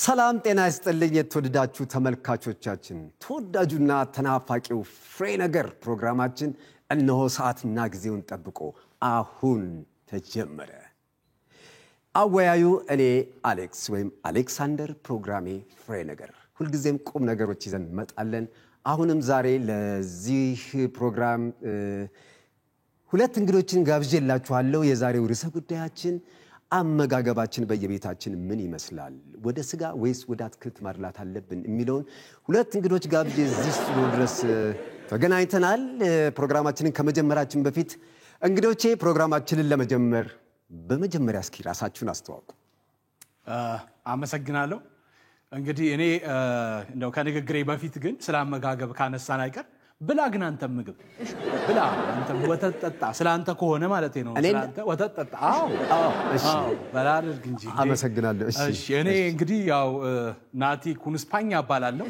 ሰላም ጤና ይስጥልኝ የተወደዳችሁ ተመልካቾቻችን ተወዳጁና ተናፋቂው ፍሬ ነገር ፕሮግራማችን እነሆ ሰዓትና ጊዜውን ጠብቆ አሁን ተጀመረ። አወያዩ እኔ አሌክስ ወይም አሌክሳንደር ፕሮግራሜ ፍሬ ነገር ሁልጊዜም ቁም ነገሮች ይዘን መጣለን። አሁንም ዛሬ ለዚህ ፕሮግራም ሁለት እንግዶችን ጋብዤላችኋለሁ። የዛሬው ርዕሰ ጉዳያችን አመጋገባችን በየቤታችን ምን ይመስላል? ወደ ስጋ ወይስ ወደ አትክልት ማድላት አለብን የሚለውን ሁለት እንግዶች ጋብዤ እዚህ ስቱዲዮ ድረስ ተገናኝተናል። ፕሮግራማችንን ከመጀመራችን በፊት እንግዶቼ ፕሮግራማችንን ለመጀመር በመጀመሪያ እስኪ ራሳችሁን አስተዋውቁ። አመሰግናለሁ። እንግዲህ እኔ እንደው ከንግግሬ በፊት ግን ስለ አመጋገብ ካነሳን አይቀር ብላ ግን አንተ ምግብ ብላ አንተ ወተት ጠጣ ስላንተ ከሆነ ማለት ነው። ስላንተ ወተት ጠጣ። እሺ በላ አድርግ እንጂ። አመሰግናለሁ። እሺ እኔ እንግዲህ ያው ናቲ ኩንስፓኛ እባላለሁ።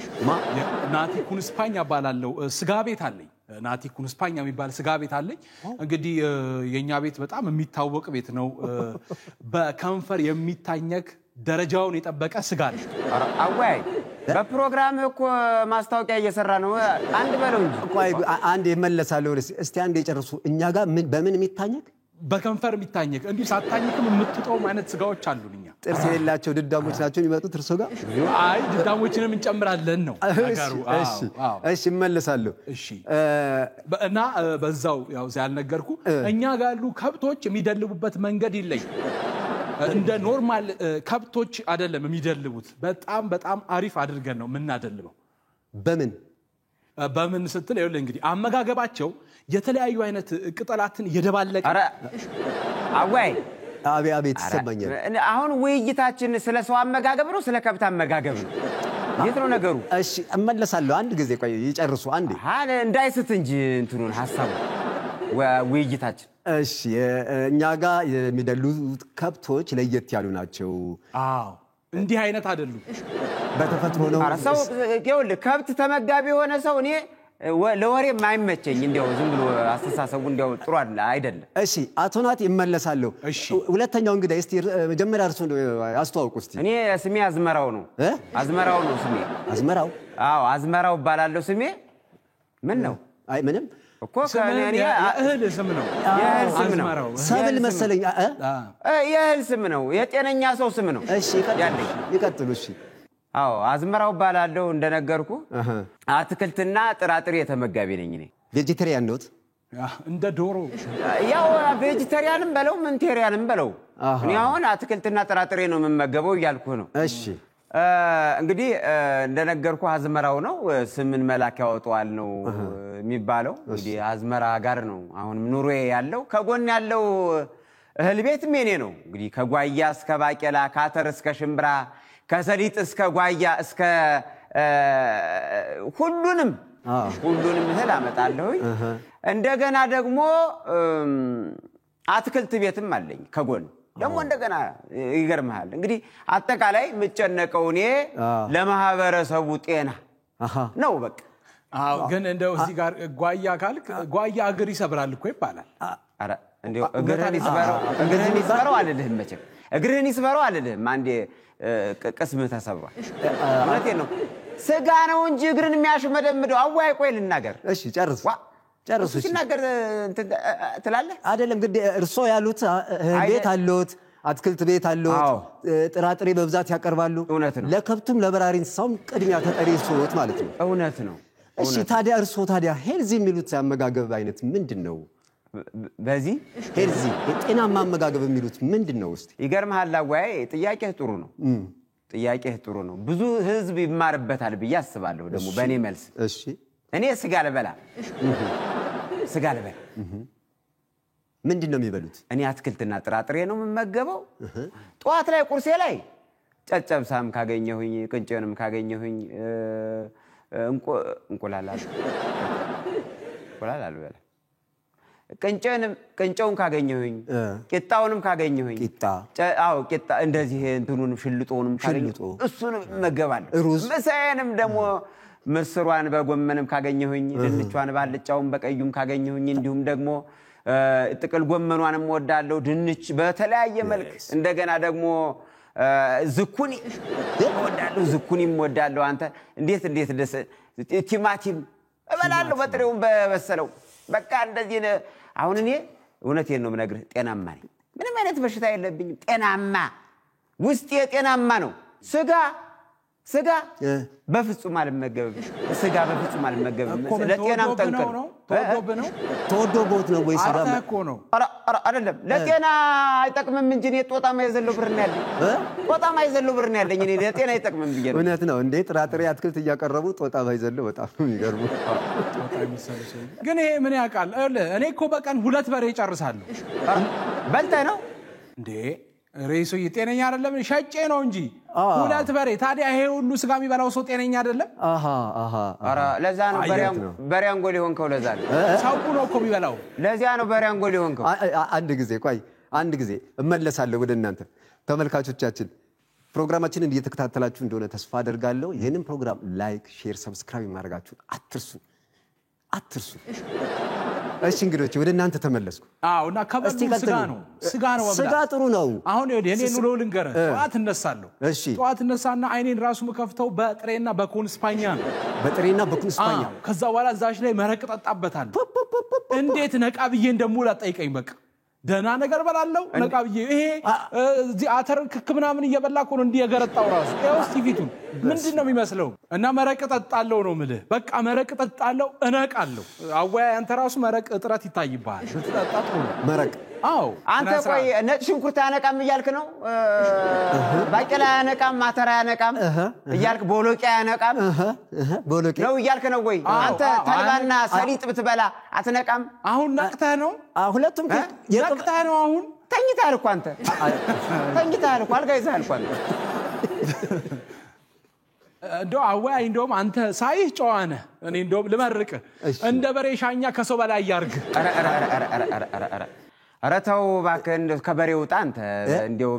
ናቲ ኩንስፓኛ እባላለሁ። ስጋ ቤት አለኝ። ናቲ ኩንስፓኛ የሚባል ስጋ ቤት አለኝ። እንግዲህ የኛ ቤት በጣም የሚታወቅ ቤት ነው። በከንፈር የሚታኘክ ደረጃውን የጠበቀ ስጋ ነው። አዋይ በፕሮግራም እኮ ማስታወቂያ እየሰራ ነው። አንድ በለው እንጂ ቆይ አንድ ይመለሳለሁ። እስቲ አንድ ይጨርሱ። እኛ ጋር በምን የሚታኘክ? በከንፈር የሚታኘክ እንዲህ ሳታኝክም የምትጠው ማለት ስጋዎች አሉኛ። ጥርስ የሌላቸው ድዳሞች ናቸው የሚመጡት እርሶ ጋር? አይ ድዳሞችንም እንጨምራለን ነው ነገሩ። እሺ ይመለሳለሁ። እሺ እና በዛው ያው ያልነገርኩ እኛ ጋር ያሉ ከብቶች የሚደልቡበት መንገድ ይለይ። እንደ ኖርማል ከብቶች አይደለም የሚደልቡት። በጣም አሪፍ አድርገን ነው የምናደልበው። በምን ስትል ይኸውልህ እንግዲህ አመጋገባቸው የተለያዩ አይነት ቅጠላትን የደባለቀ። አረ አዋይ አቤት ይሰማኛል። አሁን ውይይታችን ስለ ሰው አመጋገብ ነው ስለ ከብት አመጋገብ ነው? የት ነው ነገሩ? እሺ እመለሳለሁ። አንድ ጊዜ ቆይ ይጨርሱ አንዴ። አለ እንዳይስት እንጂ እንትኑን ሐሳቡ ውይይታችን። እሺ እኛ ጋር የሚደሉት ከብቶች ለየት ያሉ ናቸው። እንዲህ አይነት አይደሉም። በተፈጥሮ ነው። ሰው ይኸውልህ ከብት ተመጋቢ የሆነ ሰው እኔ ለወሬ የማይመቸኝ እንዲያው ዝም ብሎ አስተሳሰቡ እንዲያው ጥሩ አይደለም። እሺ አቶ ናቲ እመለሳለሁ። ሁለተኛው እንግዲህ እስቲ መጀመሪያ እርሱ አስተዋውቁ እስቲ። እኔ ስሜ አዝመራው ነው። አዝመራው ነው ስሜ። አዝመራው? አዎ አዝመራው እባላለሁ ስሜ። ምን ነው? አይ ምንም እኮ ከኔ እህል ስም ነው። የእህል ስም ነው። ሰብል መሰለኝ። የእህል ስም ነው። የጤነኛ ሰው ስም ነው። እሺ ይቀጥሉ። እሺ አዎ አዝመራው እባላለሁ እንደነገርኩ። አትክልትና ጥራጥሬ ተመጋቢ ነኝ እኔ። ቬጂቴሪያን ነው? እንደ ዶሮ ያው ቬጂቴሪያንም በለው ምንቴሪያንም በለው እኔ አሁን አትክልትና ጥራጥሬ ነው የምመገበው እያልኩ ነው። እሺ እንግዲህ እንደነገርኩ አዝመራው ነው። ስምን መላክ ያወጣዋል ነው የሚባለው። እንግዲህ አዝመራ ጋር ነው አሁንም ኑሮዬ ያለው። ከጎን ያለው እህል ቤት ሜኔ ነው። እንግዲህ ከጓያ እስከ ባቄላ፣ ካተር እስከ ሽምብራ፣ ከሰሊጥ እስከ ጓያ እስከ ሁሉንም እህል አመጣለሁኝ። እንደገና ደግሞ አትክልት ቤትም አለኝ ከጎን ደግሞ እንደገና ይገርምሃል። እንግዲህ አጠቃላይ ምጨነቀው እኔ ለማህበረሰቡ ጤና ነው በቃ። ግን እንደው እዚህ ጋር ጓያ ካልክ ጓያ እግር ይሰብራል እኮ ይባላል። አረ እንደው እግርህን ይስበረው አልልህም መቼም እግርህን ይስበረው አልልህም። አንዴ ቅስምህ ተሰብሯል። እውነቴን ነው። ስጋ ነው እንጂ እግርን የሚያሽመደምደው። አዋይ ቆይ ልናገር። እሺ ጨርሱ ሲናገር ትላለህ አይደለም? እንግዲህ እርሶ ያሉት ቤት አለዎት፣ አትክልት ቤት አለዎት፣ ጥራጥሬ በብዛት ያቀርባሉ። ለከብቱም ለበራሪ እንስሳውም ቅድሚያ ተጠሪ እርሶት ማለት ነው። እውነት ነው። እሺ ታዲያ እርሶ ሄልዚ የሚሉት አመጋገብ አይነት ምንድነው? በዚህ ሄልዚ የጤናማ አመጋገብ የሚሉት ምንድነው? እስቲ ይገርምሃል። አዋይ ጥያቄህ ጥሩ ነው። ብዙ ህዝብ ይማርበታል ብዬ አስባለሁ ደግሞ በእኔ መልስ። እሺ እኔ ስጋ ልበላ ምንድነው የሚበሉት? እኔ አትክልትና ጥራጥሬ ነው የምመገበው። ጧት ላይ ቁርሴ ላይ ጨጨብሳም ካገኘሁኝ ቅንጨንም ካገኘሁኝ እንቁላል አልበላ። ቅንጨውን ካገኘሁኝ ቂጣውንም ካገኘሁኝ ቂጣ እንደዚህ እንትኑንም ሽልጦንም ካገኘሁ እሱን እመገባለሁ። ምሳዬንም ደግሞ ምስሯን በጎመንም ካገኘሁኝ ድንቿን ባልጫውን በቀዩም ካገኘሁኝ እንዲሁም ደግሞ ጥቅል ጎመኗንም ወዳለው ድንች በተለያየ መልክ እንደገና ደግሞ ዝኩኒ እወዳለሁ ዝኩኒም እወዳለሁ አንተ እንዴት ደስ ቲማቲም እበላለሁ በጥሬውም በበሰለው በቃ እንደዚህ አሁን እኔ እውነቴን ነው የምነግርህ ጤናማ ነኝ ምንም አይነት በሽታ የለብኝም ጤናማ ውስጤ ጤናማ ነው ስጋ በፍጹም አልመገብም ስጋ በፍጹም አልመገብም ለጤናም ጠንቅ ነው ተወዶበት ነው ወይ ስጋ ነው አይደለም ለጤና አይጠቅምም እንጂ እኔ ጦጣማ ይዘለው ብር ነው ያለኝ ጦጣማ ይዘለው ብር ነው ያለኝ እኔ ለጤና አይጠቅምም ብዬ ነው እውነት ነው እንዴ ጥራጥሬ አትክልት እያቀረቡ ጦጣማ ይዘለው በጣም የሚገርሙ ጦጣ የሚሰለሰው ግን ይሄ ምን ያውቃል እኔ እኮ በቀን 2 በሬ ጨርሳለሁ በልተህ ነው እንዴ ሬሶ የጤነኛ አይደለም ሸጬ ነው እንጂ 2 በሬ ታዲያ ይሄ ሁሉ ስጋ የሚበላው ሰው ጤነኛ አይደለም አራ ለዛ ነው በሪያንጎ ሊሆንከው ለዛ ነው ሰው ነው እኮ የሚበላው ለዛ ነው በሪያንጎ ሊሆንከው አንድ ጊዜ እመለሳለሁ ወደ እናንተ ተመልካቾቻችን ፕሮግራማችንን እየተከታተላችሁ እንደሆነ ተስፋ አደርጋለሁ ይሄንን ፕሮግራም ላይክ ሼር ሰብስክራይብ ማድረጋችሁን አትርሱ እሺ እንግዲህ ወደ እናንተ ተመለስኩ እና ከበሉ ስጋ ነው ስጋ ጥሩ ነው አሁን የኔ ኑሮ ልንገርህ ጧት እነሳለሁ ጧት እነሳና አይኔን ራሱ መከፍተው በጥሬና በኮንስፓኛ ነው ከዛ በኋላ እዛሽ ላይ መረቅ ጠጣበታለሁ እንዴት ነቃ ብዬ እንደምውል አጠይቀኝ በቃ ደና ነገር በላለው ነቃ ብዬ ይሄ እዚ አተር ክክ ምናምን እየበላኮ ነው እንዲየገረጣው ራሱ ይሄው ሲፊቱን ምንድነው የሚመስለው እና መረቅ ጠጣለው ነው ምልህ በቃ መረቅ ጠጣለው እነቃለሁ አወያ አንተ ራሱ መረቅ እጥረት ይታይባል ተጣጣጡ መረቅ አንተ ቆይ ነጭ ሽንኩርት ያነቃም እያልክ ነው ባቄላ ያነቃም ማተራ ያነቃም እያልክ ቦሎቄ ያነቃም ነው እያልክ ነው ወይ አንተ ተልባና ሰሊጥ ብትበላ አትነቃም አሁን ነቅተህ ነው ሁለቱም ነቅተህ ነው አሁን ተኝተሃል እኮ አንተ አልጋ ይዘሃል እኮ አንተ አወያይ እንደውም አንተ ሳይህ ጨዋነ እኔ እንደውም ልመርቅ እንደ በሬ ሻኛ ከሰው በላይ ያርግ አራታው ባከን ከበሬው ጣንተ እንደው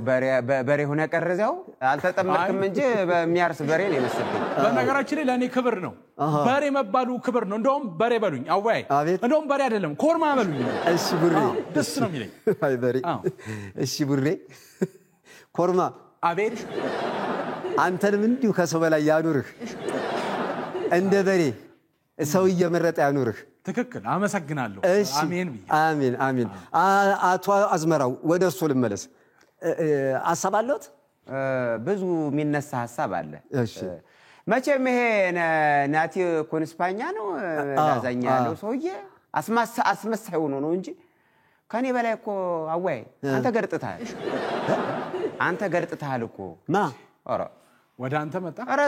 በሬ ሆነ ቀርዘው አልተጠመቅም እንጂ በሚያርስ በሬ ነው መሰለኝ በነገራችን ላይ ለኔ ክብር ነው በሬ መባሉ ክብር ነው እንደውም በሬ በሉኝ አወያይ እንደውም በሬ አይደለም ኮርማ በሉኝ እሺ ቡሬ ደስ ነው የሚለኝ አይ በሬ እሺ ቡሬ ኮርማ አቤት አንተንም እንዲሁ ከሰው በላይ ያኑርህ እንደ በሬ ሰው እየመረጠ ያኑርህ ትክክል አመሰግናለሁ አሜን አቶ አዝመራው ወደርሶ ልመለስ አሳባለሁት ብዙ የሚነሳ ሐሳብ አለ እሺ መቼም ይሄ ናቲ ኮንስፓኛ ነው ላዛኛ ያለው ሰውዬ አስመሳይ ሆኖ ነው እንጂ ከኔ በላይ እኮ አወይ አንተ ገርጥታል እኮ ኧረ ወደ አንተ መጣ ኧረ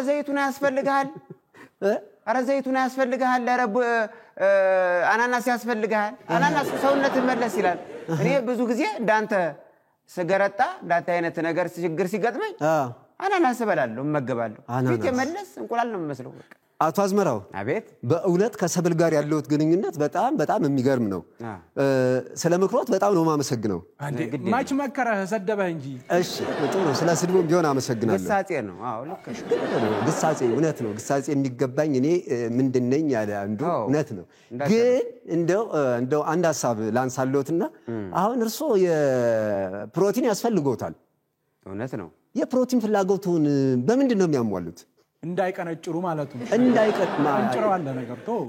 ዘይቱን ያስፈልጋል ለረብ አናናስ ያስፈልጋል አናናስ ሰውነት መለስ ይላል እኔ ብዙ ጊዜ እንዳንተ ስገረጣ እንዳንተ አይነት ነገር ችግር ሲገጥመኝ አናናስ በላለሁ እመገባለሁ ፊት መለስ እንቁላል ነው መስለው በቃ አቶ አዝመራው አቤት በእውነት ከሰብል ጋር ያለው ግንኙነት በጣም የሚገርም ነው ስለምክሮት በጣም ነው ማመሰግነው ማች መከረህ ሰደበህ እንጂ እሺ ጥሩ ስለ ስድቡም ቢሆን አመሰግናለሁ ግሳጼ ነው ልክ ግሳጼ እውነት ነው ግሳጼ የሚገባኝ እኔ ምንድነኝ ያለ አንዱ እውነት ነው ግን እንደው አንድ ሐሳብ ላንሳለውትና አሁን እርሶ የፕሮቲን ያስፈልጎታል እውነት ነው የፕሮቲን ፍላጎቱን በምንድን ነው የሚያሟሉት እንዳይቀነጭሩ ማለት ነው እንዳይቀንጭሩ አለ ነገር ተው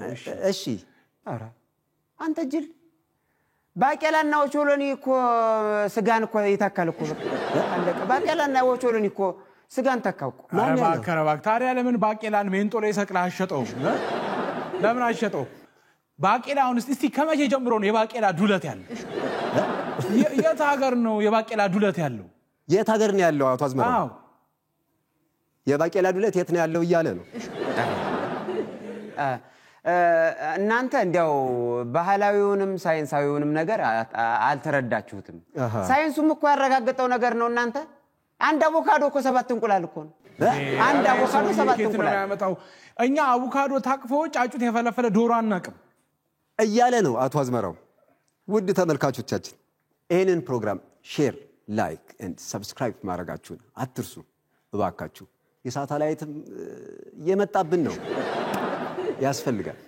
እሺ አራ አንተ ጅል ባቄላና ወቾሎኒ እኮ ስጋን እኮ ይተካል እኮ አለቀ ባቄላና ወቾሎኒ እኮ ስጋን ተካው ማከረባክ ታዲያ ለምን ባቄላን ሜንጦ ላይ ሰቅላ አሸጠው ለምን አሸጠው ባቄላውን እስቲ ከመቼ ጀምሮ ነው የባቄላ ዱለት ያለው የት ሀገር ነው የባቄላ ዱለት ያለው የት ሀገር ነው ያለው አቶ አዝመራው የባቄላ ዱለት የት ነው ያለው ይያለ ነው እናንተ እንዲያው ባህላዊውንም ሳይንሳዊውንም ነገር አልተረዳችሁትም ሳይንሱም እኮ ያረጋግጠው ነገር ነው እናንተ አንድ አቮካዶ እኮ 7 እንቁላል እኮ ነው አንድ አቮካዶ 7 እንቁላል ያመጣው እኛ አቮካዶ ታቅፎ ጫጩት የፈለፈለ ዶሮ አናቅም እያለ ነው አቶ አዝመራው ውድ ተመልካቾቻችን ይሄንን ፕሮግራም ሼር ላይክ ኤንድ ሰብስክራይብ ማድረጋችሁን አትርሱ እባካችሁ የሳተላይትም የመጣብን ነው ያስፈልጋል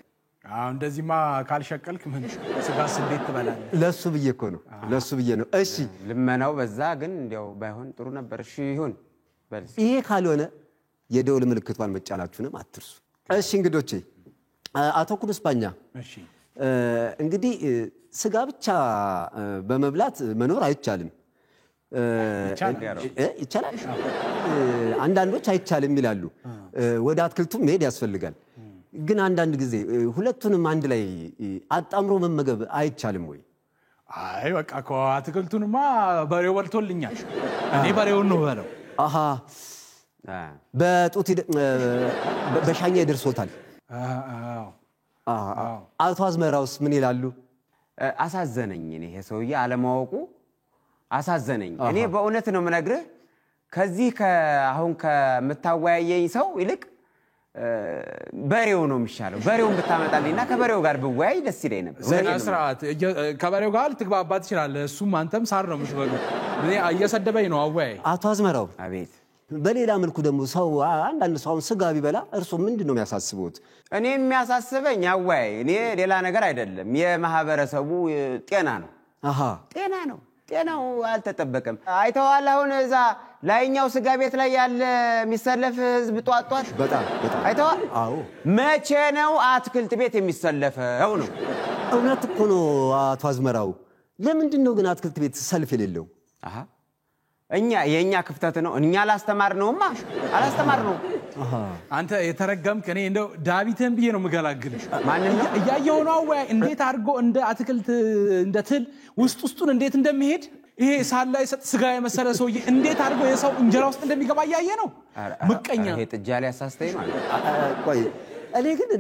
እንደዚህማ ካልሸቀልክ ምን ስጋስ እንዴት ትበላለህ ለሱ ብዬ ነው እሺ ልመናው በዛ ግን እንዲያው ባይሆን ጥሩ ነበር እሺ ይሁን ይሄ ካልሆነ የደውል ምልክቷን መጫናችሁንም አትርሱ እሺ እንግዶቼ አቶ ኩንስፓኛ እሺ እንግዲህ ስጋ ብቻ በመብላት መኖር አይቻልም ይቻላል አንዳንዶች አይቻልም ይላሉ ወደ አትክልቱም መሄድ ያስፈልጋል ግን አንዳንድ ጊዜ ሁለቱንም አንድ ላይ አጣምሮ መመገብ አይቻልም ወይ አይ በቃ አትክልቱንማ በሬው በልቶልኛል እኔ በሬውን ነው በለው አሃ በጡት በሻኛ ይደርሶታል አቶ አዝመራውስ ምን ይላሉ አሳዘነኝ እኔ ይሄ ሰውዬ አለማወቁ አሳዘነኝ እኔ በእውነት ነው የምነግርህ ከዚህ አሁን ከምታወያየኝ ሰው ይልቅ በሬው ነው የሚሻለው በሬውን ብታመጣልኝና ከበሬው ጋር ብወያይ ደስ ይለኝ ነበር ስራት ከበሬው ጋር ልትግባባት ይችላል እሱም አንተም ሳር ነው የምትበሉ እኔ እየሰደበኝ ነው አወያይ አቶ አዝመራው አቤት በሌላ መልኩ ደግሞ ሰው አንዳንድ ሰው ስጋ ቢበላ እርሱ ምንድነው የሚያሳስቡት እኔ የሚያሳስበኝ አወያይ እኔ ሌላ ነገር አይደለም የማህበረሰቡ ጤና ነው አሃ ጤና ነው ጤናው አልተጠበቀም አይተዋል አሁን እዛ ላይኛው ስጋ ቤት ላይ ያለ የሚሰለፍ ህዝብ ጧጧት በጣም አይተዋል አዎ መቼ ነው አትክልት ቤት የሚሰለፈው ነው እውነት እኮ ነው አቶ አዝመራው ለምንድን ነው ግን አትክልት ቤት ሰልፍ የሌለው አሃ የኛ ክፍተት ነው እኛ አላስተማርነውማ አላስተማርነው አሃ አንተ የተረገምክ እኔ እንደው ዳዊትን ብዬ ነው መገላግልሽ ማንን ነው ያየው ነው ወይ እንዴት አድርጎ እንደ አትክልት እንደ ትል ውስጡን እንዴት እንደሚሄድ ይሄ ሳላ ይሰጥ ስጋ የመሰለ ሰውዬ እንዴት አድርጎ የሰው እንጀራ ውስጥ እንደሚገባ ያየ ነው ምቀኛ ይሄ ጥጃ ላይ ያሳስተኝ ማለት ቆይ እኔ ግን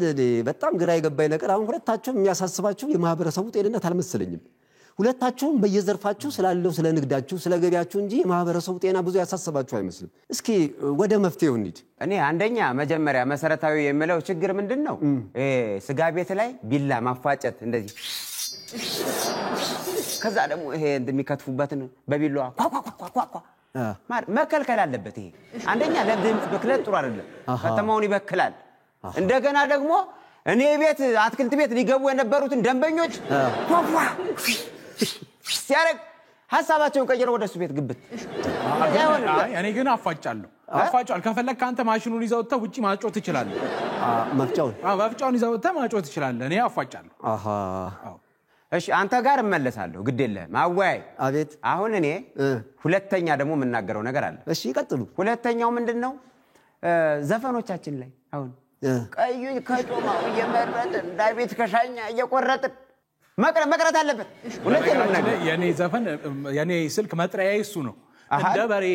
በጣም ግራ የገባኝ ነገር አሁን ሁለታችሁም የሚያሳስባችሁ የማህበረሰቡ ጤንነት አልመሰለኝም ሁለታችሁም በየዘርፋችሁ ስላለው ስለ ንግዳችሁ ስለ ገበያችሁ እንጂ የማህበረሰቡ ጤና ብዙ ያሳስባችሁ አይመስልም እስኪ ወደ መፍትሄው እንሂድ እኔ አንደኛ መጀመሪያ መሰረታዊ የምለው ችግር ምንድነው ስጋ ቤት ላይ ቢላ ማፋጨት እንደዚህ ከዛ ደግሞ ይሄ እንደሚከትፉበትን በቢላዋ ኳኳኳኳኳ መከልከል አለበት ይሄ አንደኛ ለድምጽ በክለት ጥሩ አይደለም ከተማውን ይበክላል እንደገና ደግሞ እኔ ቤት አትክልት ቤት ሊገቡ የነበሩትን ደንበኞች ኳኳ ሲያረግ ሐሳባቸውን ቀይረው ወደሱ ቤት ግብት እኔ ግን አፋጫለሁ ከፈለክ አንተ ማሽኑን ይዘው ተው ውጪ ማጮት ይችላል መፍጫውን ይዘው ተው ማጮት ይችላል እኔ አፋጫለሁ አሃ እሺ አንተ ጋር እመለሳለሁ ግድ የለህም አወያይ አቤት አሁን እኔ ሁለተኛ ደግሞ የምናገረው ነገር አለ እሺ ይቀጥሉ ሁለተኛው ምንድነው ዘፈኖቻችን ላይ አሁን ቀዩ ከጮማው እየመረጥን ዳዊት ከሻኛ እየቆረጥን መቅረት አለበት ሁለተኛው ነገር የኔ ዘፈን የኔ ስልክ መጥሪያዬ እሱ ነው እንደ በሬ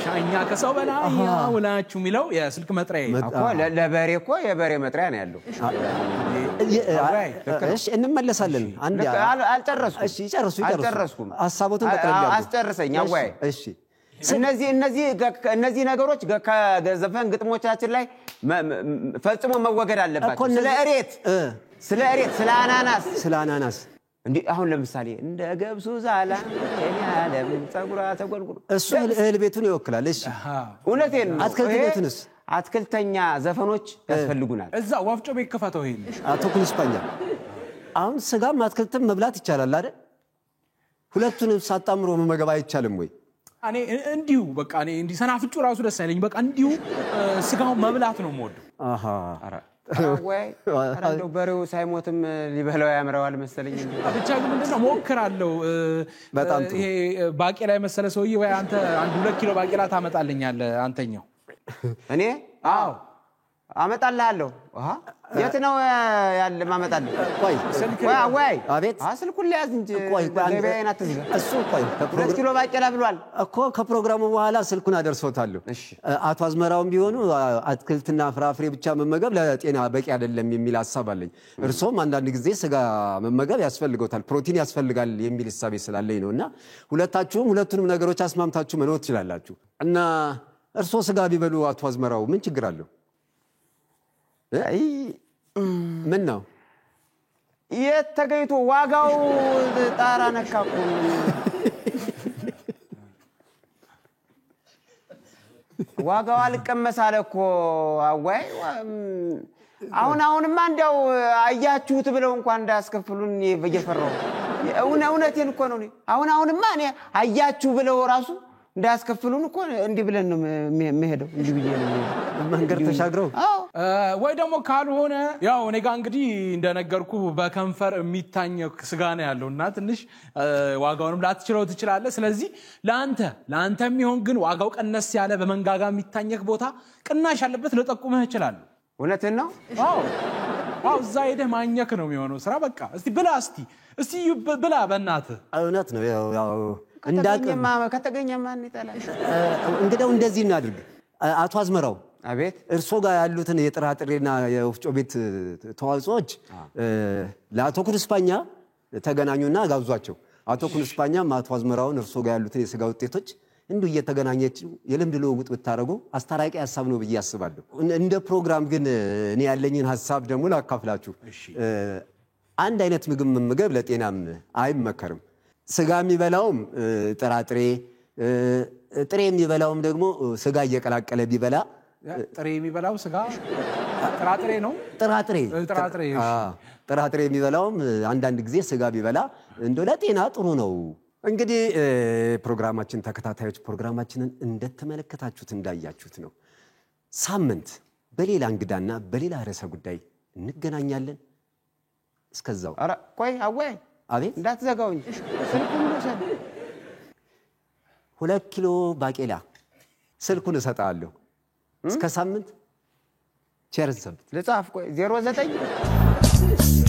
ሻኛ ከሰው በላይ ያውላችሁ ሚለው የስልክ መጥሪያዬ እኮ ለበሬ እኮ የበሬ መጥሪያ ነው ያለው እሺ እንመለሳለን አንዴ አልጨረስኩም እሺ ይጨርሱ አልጨረስኩም ሐሳቦቱን ተቀበሉ አስጨርሰኝ አወያይ እሺ እነዚህ ነገሮች ከዘፈን ግጥሞቻችን ላይ ፈጽሞ መወገድ አለባቸው ስለ እሬት ስለ አናናስ እንዴ አሁን ለምሳሌ እንደ ገብሱ ዛላ የኔ ዓለም ጸጉራ ተጎልጉሎ እሱ እህል ቤቱን ይወክላል እሺ እውነቴን ነው አትክልት ቤቱንስ አትክልተኛ ዘፈኖች ያስፈልጉናል እዛ ወፍጮ ቤት ከፈተው ይሄን አቶ ኩንስፓኛ አሁን ስጋም አትክልትም መብላት ይቻላል አይደል ሁለቱንም ሳጣምሮ መመገብ አይቻልም ወይ እኔ እንዲሁ በቃ እኔ እንዲሰናፍጩ ራሱ ደስ አይለኝ በቃ እንዲሁ ስጋው መብላት ነው የምወደው አሃ ወይ አራንዶ በሬው ሳይሞትም ሊበላው ያምረዋል መሰለኝ ብቻ ግን ምንድነው ሞክራለሁ ይሄ ባቄላ የመሰለ ሰውዬ ወይ አንተ 1-2 ኪሎ ባቄላ ታመጣልኛለህ አንተኛው እኔ አዎ አመጣልሃለሁ አሃ የት ነው ያለ ማመጣልህ ቆይ ወይ አቤት ስልኩን ሊያዝ እንጂ ገበያዬን አትዝጋ እሱ ቆይ 2 ኪሎ ባቄላ ብሏል እኮ ከፕሮግራሙ በኋላ ስልኩን አደርሶታለሁ አቶ አዝመራውም ቢሆኑ አትክልትና ፍራፍሬ ብቻ መመገብ ለጤና በቂ አይደለም የሚል ሐሳብ አለኝ እርሶም አንዳንድ ጊዜ ስጋ መመገብ ያስፈልጋል ፕሮቲን ያስፈልጋል የሚል ሐሳብ ስላለኝ ነውና ሁለታችሁም ሁለቱንም ነገሮች አስማምታችሁ መኖር ትችላላችሁ እና እርሶ ስጋ ቢበሉ አቶ አዝመራው ምን ችግር አለው ምን ነው የተገይቶ ዋጋው ጣራ ነካኩ ዋጋው አልቀመሳለኮ አዋይ አሁንማ እንደው አያችሁት ብለው እንኳን እንዳስከፍሉን እየፈራው እውነቴን እኮ ነው አሁንማ እኔ አያችሁ ብለው ራሱ እንዳያስከፍሉን እኮ እንዲህ ብለን ነው መሄደው እንዲህ ብዬ ነው መንገድ ተሻግረው ወይ ደግሞ ካልሆነ ያው እኔ ጋር እንግዲህ እንደነገርኩ በከንፈር የሚታኘክ ስጋ ነው ያለውና ትንሽ ዋጋውንም ላትችለው ትችላለህ ስለዚህ ለአንተ የሚሆን ግን ዋጋው ቀነስ ያለ በመንጋጋ የሚታኘክ ቦታ ቅናሽ ያለበት ለጠቁመህ ይችላል እውነትን ነው አው እዛ ሄደህ ማኘክ ነው የሚሆነው ስራ በቃ እስቲ ብላ እስቲ ብላ በእናትህ እውነት ነው ያው እንዳቀማ ከተገኘ ማን ይጣላል እንግዲህ እንደዚህ እናድርግ አቶ አዝመራው አቤት እርሶ ጋር ያሉትን የጥራጥሬና የወፍጮ ቤት ተዋጽኦች ለአቶ ኩንስፓኛ ተገናኙና ጋብዟቸው አቶ ኩንስፓኛም አቶ አዝመራውን እርሶ ጋር ያሉትን የስጋ ውጤቶች እንዲሁ እየተገናኘችው የልምድ ልውውጥ ብታረጉ አስተራቂ ሐሳብ ነው ብዬ አስባለሁ እንደ ፕሮግራም ግን እኔ ያለኝን ሐሳብ ደግሞ ላካፍላችሁ አንድ አይነት ምግብ መመገብ ለጤናም አይመከርም ስጋ የሚበላውም ጥራጥሬ ጥሬ የሚበላውም ደግሞ ስጋ እየቀላቀለ ቢበላ ጥሬ የሚበላው ስጋ ጥራጥሬ ነው ጥራጥሬ የሚበላውም አንዳንድ ጊዜ ስጋ ቢበላ እንደ ለጤና ጥሩ ነው እንግዲህ ፕሮግራማችን ተከታታዮች ፕሮግራማችንን እንደተመለከታችሁት እንዳያችሁት ነው ሳምንት በሌላ እንግዳና በሌላ ርዕሰ ጉዳይ እንገናኛለን እስከዛው አረ ቆይ አወይ አቤት እንዳትዘጋውኝ ስልኩን ወሰድ 2 ኪሎ ባቄላ ስልኩን እሰጣለሁ እስከ ሳምንት ቸር ሰንብት ለጻፍ ቆይ 09